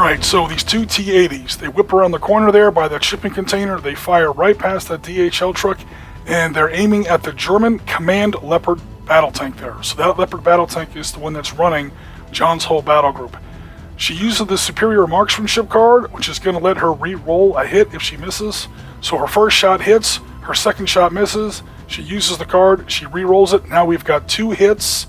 Alright, so these two T-80s, they whip around the corner there by that shipping container, they fire right past that DHL truck, and they're aiming at the German Command Leopard battle tank there. So that Leopard battle tank is the one that's running John's whole battle group. She uses the superior marksmanship card, which is going to let her re-roll a hit if she misses. So her first shot hits, her second shot misses, she uses the card, she re-rolls it. Now we've got 2 hits,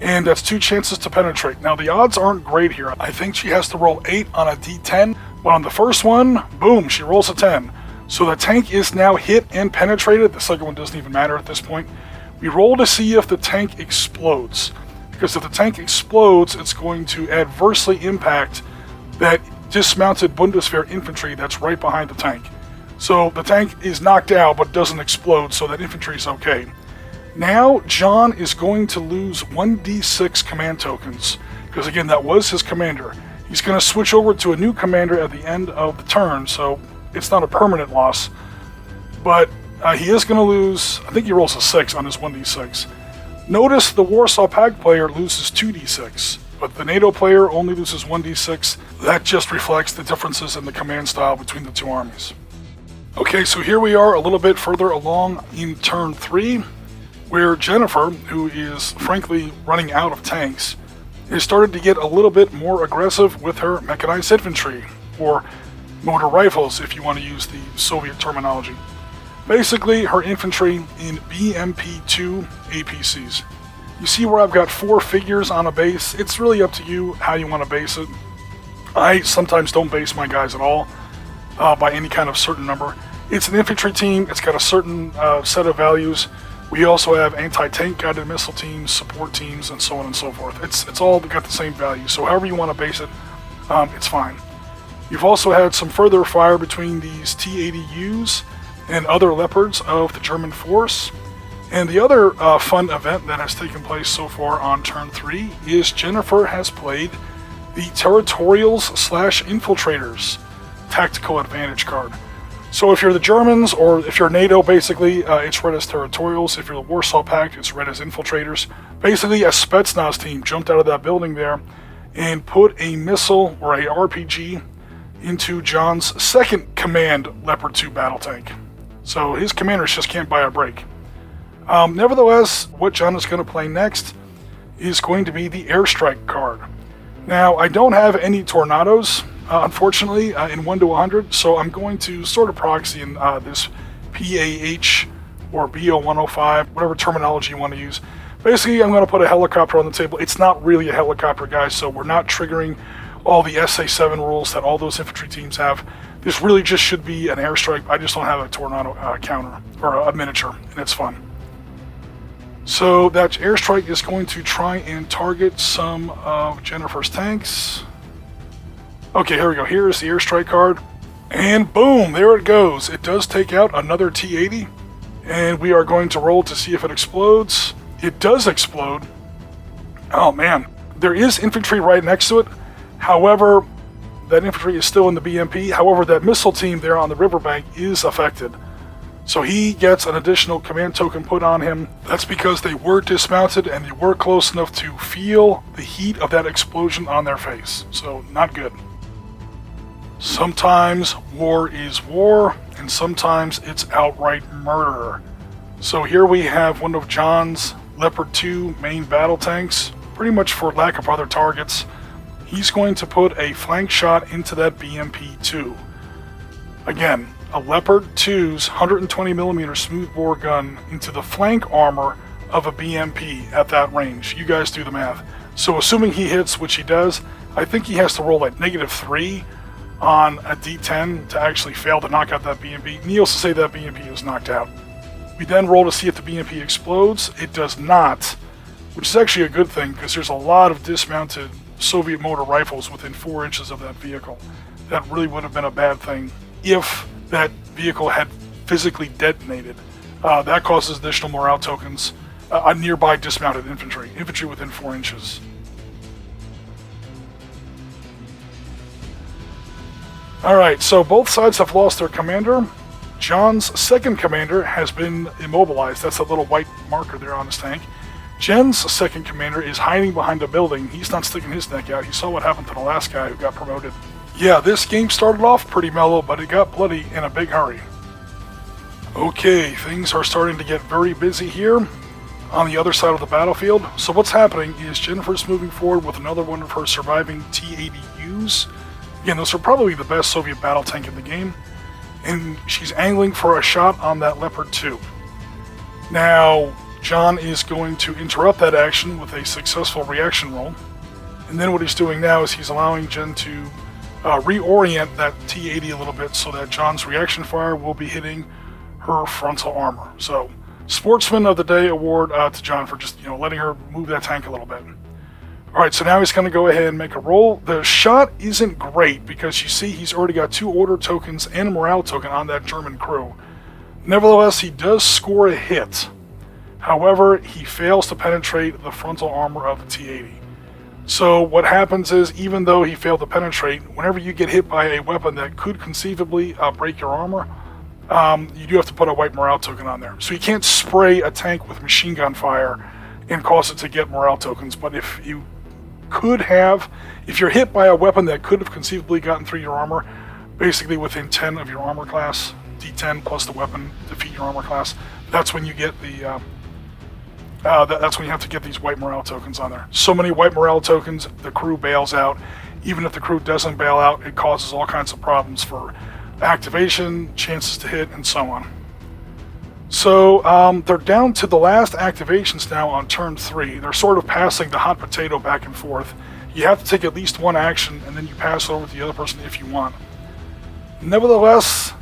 and that's 2 chances to penetrate. Now the odds aren't great here. I think she has to roll 8 on a D10, but on the first one, boom, she rolls a 10. So the tank is now hit and penetrated. The second one doesn't even matter at this point. We roll to see if the tank explodes, because if the tank explodes, it's going to adversely impact that dismounted Bundeswehr infantry that's right behind the tank. So the tank is knocked out but doesn't explode, so that infantry is okay. Now John is going to lose 1d6 command tokens, because again, that was his commander. He's going to switch over to a new commander at the end of the turn, so it's not a permanent loss. But he is going to lose, I think he rolls a 6 on his 1d6. Notice the Warsaw Pact player loses 2d6, but the NATO player only loses 1d6. That just reflects the differences in the command style between the two armies. Okay, so here we are a little bit further along in turn 3, where Jennifer, who is frankly running out of tanks, has started to get a little bit more aggressive with her mechanized infantry, or motor rifles if you want to use the Soviet terminology. Basically, her infantry in BMP-2 APCs. You see where I've got 4 figures on a base? It's really up to you how you want to base it. I sometimes don't base my guys at all by any kind of certain number. It's an infantry team, it's got a certain set of values. We also have anti-tank guided missile teams, support teams, and so on and so forth. It's all got the same value, so however you want to base it, it's fine. You've also had some further fire between these T-80Us and other Leopards of the German force. And the other fun event that has taken place so far on turn 3 is Jennifer has played the Territorials/Infiltrators tactical advantage card. So if you're the Germans, or if you're NATO, basically, it's red as Territorials. If you're the Warsaw Pact, it's red as Infiltrators. Basically, a Spetsnaz team jumped out of that building there and put a missile or a RPG into John's second command Leopard 2 battle tank. So his commanders just can't buy a break. Nevertheless, what John is going to play next is going to be the airstrike card. Now, I don't have any tornadoes, unfortunately, in 1 to 100, so I'm going to sort of proxy in this PAH or BO-105, whatever terminology you want to use. Basically, I'm going to put a helicopter on the table. It's not really a helicopter, guys, so we're not triggering all the SA-7 rules that all those infantry teams have. This really just should be an airstrike. I just don't have a tornado counter, or a miniature, and it's fun. So that airstrike is going to try and target some of Jennifer's tanks. Okay, here we go. Here's the airstrike card. And boom, there it goes. It does take out another T-80. And we are going to roll to see if it explodes. It does explode. Oh man. There is infantry right next to it. However, that infantry is still in the BMP. However, that missile team there on the riverbank is affected. So he gets an additional command token put on him. That's because they were dismounted and they were close enough to feel the heat of that explosion on their face. So, not good. Sometimes war is war, and sometimes it's outright murder. So here we have one of John's Leopard 2 main battle tanks, pretty much for lack of other targets. He's going to put a flank shot into that BMP-2. Again, a Leopard 2's 120mm smoothbore gun into the flank armor of a BMP at that range. You guys do the math. So assuming he hits, which he does, I think he has to roll like -3 on a D10 to actually fail to knock out that BMP. Needless to say, that BMP is knocked out. We then roll to see if the BMP explodes. It does not, which is actually a good thing because there's a lot of dismounted Soviet motor rifles within 4 inches of that vehicle. That really would have been a bad thing if that vehicle had physically detonated. That causes additional morale tokens on nearby dismounted infantry within 4 inches. Alright, so both sides have lost their commander. John's second commander has been immobilized. That's that little white marker there on his tank. Jen's second commander is hiding behind a building. He's not sticking his neck out. He saw what happened to the last guy who got promoted. Yeah, this game started off pretty mellow, but it got bloody in a big hurry. Okay, things are starting to get very busy here on the other side of the battlefield. So what's happening is Jennifer's moving forward with another one of her surviving T-80Us. Again, those are probably the best Soviet battle tank in the game. And she's angling for a shot on that Leopard 2. Now, John is going to interrupt that action with a successful reaction roll. And then what he's doing now is he's allowing Jen to reorient that T-80 a little bit so that John's reaction fire will be hitting her frontal armor. So, Sportsman of the Day award to John for just, letting her move that tank a little bit. Alright, so now he's going to go ahead and make a roll. The shot isn't great because you see he's already got 2 order tokens and a morale token on that German crew. Nevertheless, he does score a hit. However, he fails to penetrate the frontal armor of the T-80. So what happens is, even though he failed to penetrate, whenever you get hit by a weapon that could conceivably break your armor, you do have to put a white morale token on there. So you can't spray a tank with machine gun fire and cause it to get morale tokens. But if you're hit by a weapon that could have conceivably gotten through your armor, basically within 10 of your armor class, D10 plus the weapon defeat your armor class, that's when you get the that's when you have to get these white morale tokens on there. So many white morale tokens, the crew bails out. Even if the crew doesn't bail out, it causes all kinds of problems for activation, chances to hit, and so on. So they're down to the last activations now on turn 3. They're sort of passing the hot potato back and forth. You have to take at least one action, and then you pass it over to the other person if you want. Nevertheless,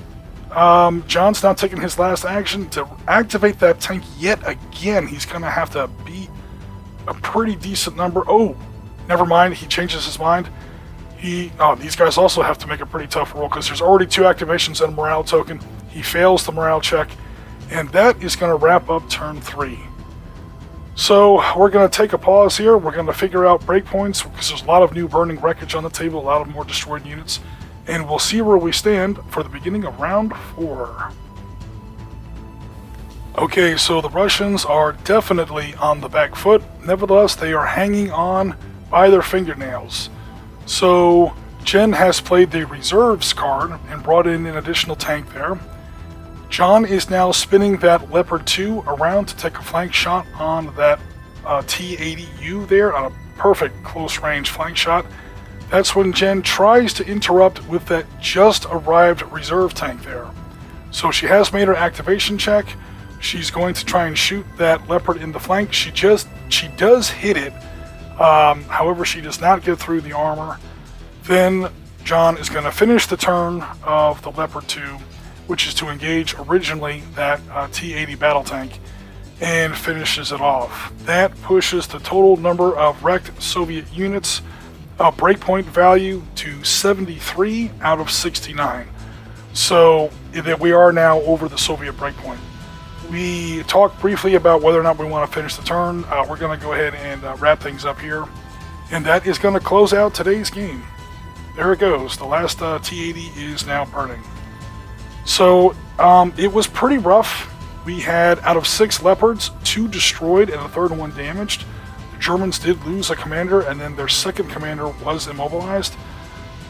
John's now taking his last action to activate that tank yet again. He's going to have to beat a pretty decent number. Oh, never mind. He changes his mind. These guys also have to make a pretty tough roll because there's already 2 activations and a morale token. He fails the morale check, and that is going to wrap up turn 3. So we're going to take a pause here. We're going to figure out breakpoints because there's a lot of new burning wreckage on the table, a lot of more destroyed units. And we'll see where we stand for the beginning of round 4. Okay, so the Russians are definitely on the back foot. Nevertheless, they are hanging on by their fingernails. So Jen has played the reserves card and brought in an additional tank there. John is now spinning that Leopard 2 around to take a flank shot on that T-80U there on a perfect close range flank shot. That's when Jen tries to interrupt with that just arrived reserve tank there. So she has made her activation check. She's going to try and shoot that Leopard in the flank. She does hit it. However, she does not get through the armor. Then John is going to finish the turn of the Leopard 2, which is to engage originally that T-80 battle tank, and finishes it off. That pushes the total number of wrecked Soviet units breakpoint value to 73 out of 69. So that we are now over the Soviet breakpoint. We talked briefly about whether or not we want to finish the turn. We're going to go ahead and wrap things up here. And that is going to close out today's game. There it goes. The last T-80 is now burning. So it was pretty rough. We had, out of 6 Leopards, 2 destroyed and a third one damaged. Germans did lose a commander, and then their second commander was immobilized.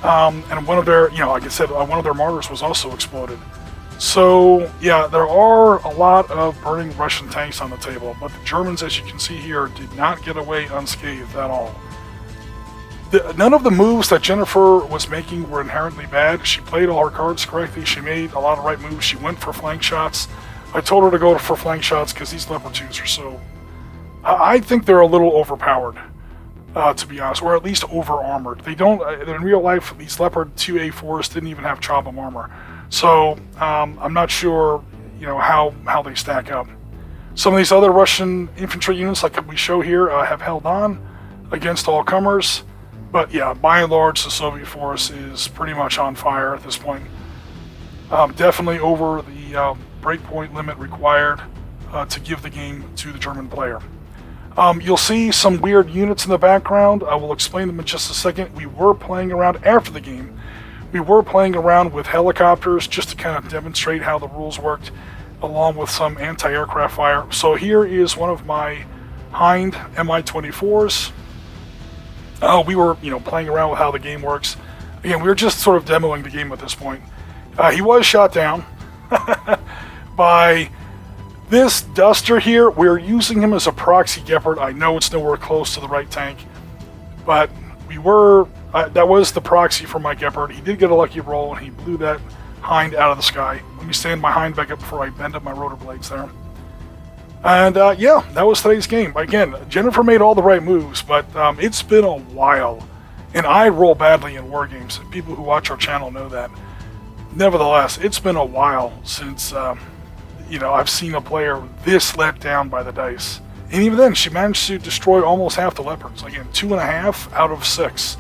And one of their, like I said, one of their Marders was also exploded. So, yeah, there are a lot of burning Russian tanks on the table, but the Germans, as you can see here, did not get away unscathed at all. None of the moves that Jennifer was making were inherently bad. She played all her cards correctly. She made a lot of right moves. She went for flank shots. I told her to go for flank shots because these Leopard 2s are so... I think they're a little overpowered, to be honest, or at least over-armored. They don't, in real life, these Leopard 2A4s didn't even have chop-up armor. So, I'm not sure, how they stack up. Some of these other Russian infantry units, like we show here, have held on against all comers. But yeah, by and large, the Soviet force is pretty much on fire at this point. Definitely over the breakpoint limit required to give the game to the German player. You'll see some weird units in the background. I will explain them in just a second. We were playing around after the game. We were playing around with helicopters just to kind of demonstrate how the rules worked, along with some anti-aircraft fire. So here is one of my Hind Mi-24s. We were, playing around with how the game works. Again, we were just sort of demoing the game at this point. He was shot down by this Duster here. We're using him as a proxy Gepard. I know it's nowhere close to the right tank, but we were... that was the proxy for my Gepard. He did get a lucky roll, and he blew that hind out of the sky. Let me stand my hind back up before I bend up my rotor blades there. And yeah, that was today's game. Again, Jennifer made all the right moves, but it's been a while. And I roll badly in war games. People who watch our channel know that. Nevertheless, it's been a while since, you know, I've seen a player this let down by the dice. And even then, she managed to destroy almost half the Leopards. Again, 2.5 out of 6.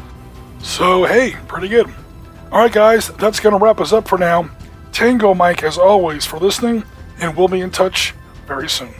So, hey, pretty good. Alright guys, that's going to wrap us up for now. Tango Mike, as always, for listening, and we'll be in touch very soon.